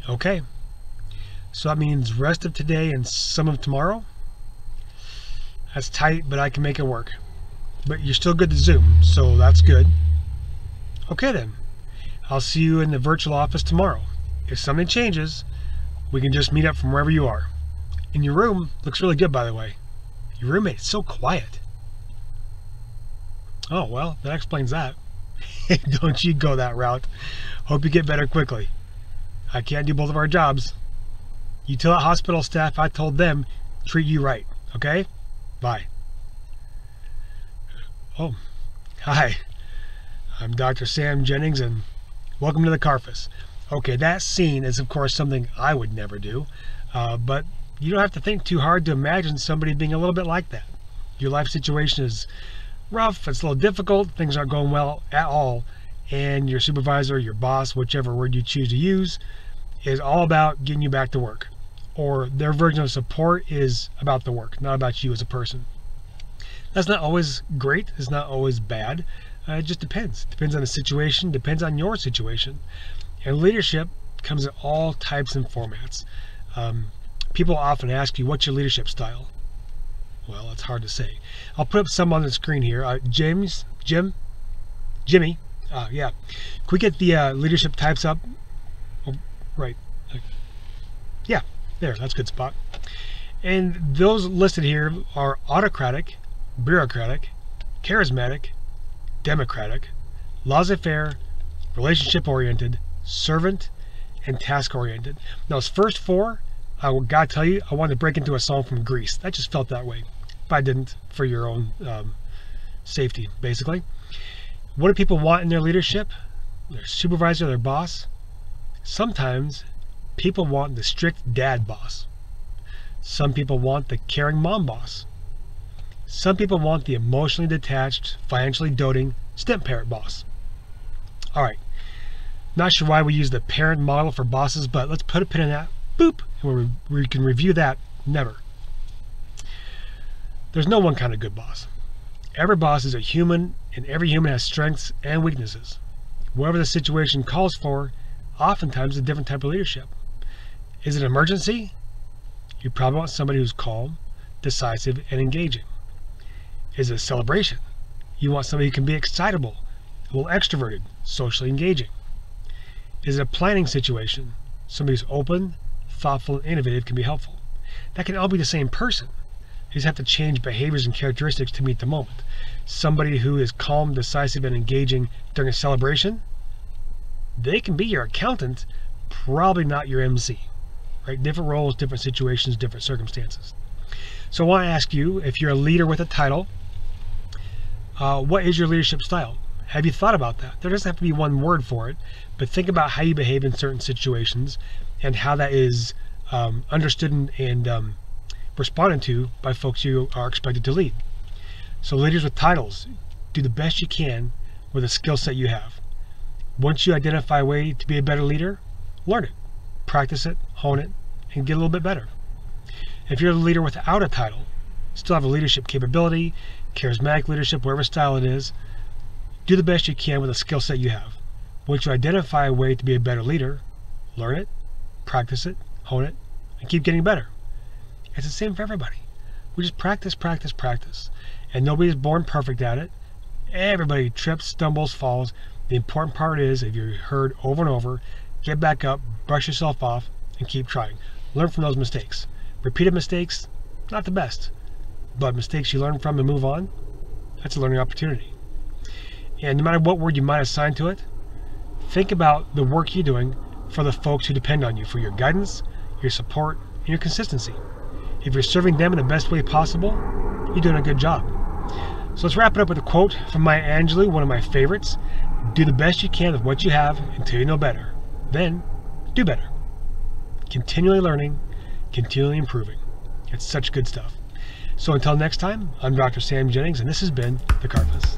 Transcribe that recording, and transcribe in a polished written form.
Okay, so that means rest of today and some of tomorrow? That's tight, but I can make it work. But you're still good to Zoom, so that's good. Okay then, I'll see you in the virtual office tomorrow. If something changes, we can just meet up from wherever you are. And your room looks really good, by the way. Your roommate's so quiet. Oh, well, that explains that. Don't you go that route. Hope you get better quickly. I can't do both of our jobs. You tell that hospital staff I told them treat you right, okay? Bye. Oh, hi. I'm Dr. Sam Jennings, and welcome to the Carffice. Okay, that scene is, of course, something I would never do, but you don't have to think too hard to imagine somebody being a little bit like that. Your life situation is rough, it's a little difficult, things aren't going well at all, and your supervisor, your boss, whichever word you choose to use, is all about getting you back to work. Or their version of support is about the work, not about you as a person. That's not always great, it's not always bad. It just depends. Depends on the situation, depends on your situation. And leadership comes in all types and formats. People often ask you, what's your leadership style? Well, it's hard to say. I'll put up some on the screen here. Jimmy. Yeah. Can we get the leadership types up? Oh, right. Yeah, there, that's a good spot. And those listed here are autocratic, bureaucratic, charismatic, democratic, laissez-faire, relationship-oriented, servant, and task-oriented. Now, those first four, I gotta tell you, I wanted to break into a song from Greece. That just felt that way. If I didn't, for your own safety, basically. What do people want in their leadership? Their supervisor, their boss? Sometimes people want the strict dad boss. Some people want the caring mom boss. Some people want the emotionally detached, financially doting step parent boss. All right, not sure why we use the parent model for bosses, but let's put a pin in that. Boop, and we can review that. Never. There's no one kind of good boss. Every boss is a human, and every human has strengths and weaknesses. Whatever the situation calls for, oftentimes a different type of leadership. Is it an emergency? You probably want somebody who's calm, decisive, and engaging. Is it a celebration? You want somebody who can be excitable, a little extroverted, socially engaging. Is it a planning situation? Somebody who's open, thoughtful, and innovative can be helpful. That can all be the same person. You just have to change behaviors and characteristics to meet the moment. Somebody who is calm, decisive, and engaging during a celebration, they can be your accountant, probably not your MC. Right? Different roles, different situations, different circumstances. So I want to ask you, if you're a leader with a title, what is your leadership style? Have you thought about that? There doesn't have to be one word for it, but think about how you behave in certain situations and how that is understood and responded to by folks you are expected to lead. So leaders with titles, do the best you can with the skill set you have. Once you identify a way to be a better leader, learn it, practice it, hone it, and get a little bit better. If you're a leader without a title, still have a leadership capability, charismatic leadership, whatever style it is, do the best you can with the skill set you have. Once you identify a way to be a better leader, learn it, practice it, hone it, and keep getting better. It's the same for everybody. We just practice, practice, practice. And nobody's born perfect at it. Everybody trips, stumbles, falls. The important part is, if you're heard over and over, get back up, brush yourself off, and keep trying. Learn from those mistakes. Repeated mistakes, not the best. But mistakes you learn from and move on, that's a learning opportunity. And no matter what word you might assign to it, think about the work you're doing for the folks who depend on you for your guidance, your support, and your consistency. If you're serving them in the best way possible, you're doing a good job. So let's wrap it up with a quote from Maya Angelou, one of my favorites. Do the best you can with what you have until you know better. Then, do better. Continually learning, continually improving. It's such good stuff. So until next time, I'm Dr. Sam Jennings, and this has been The Carffice.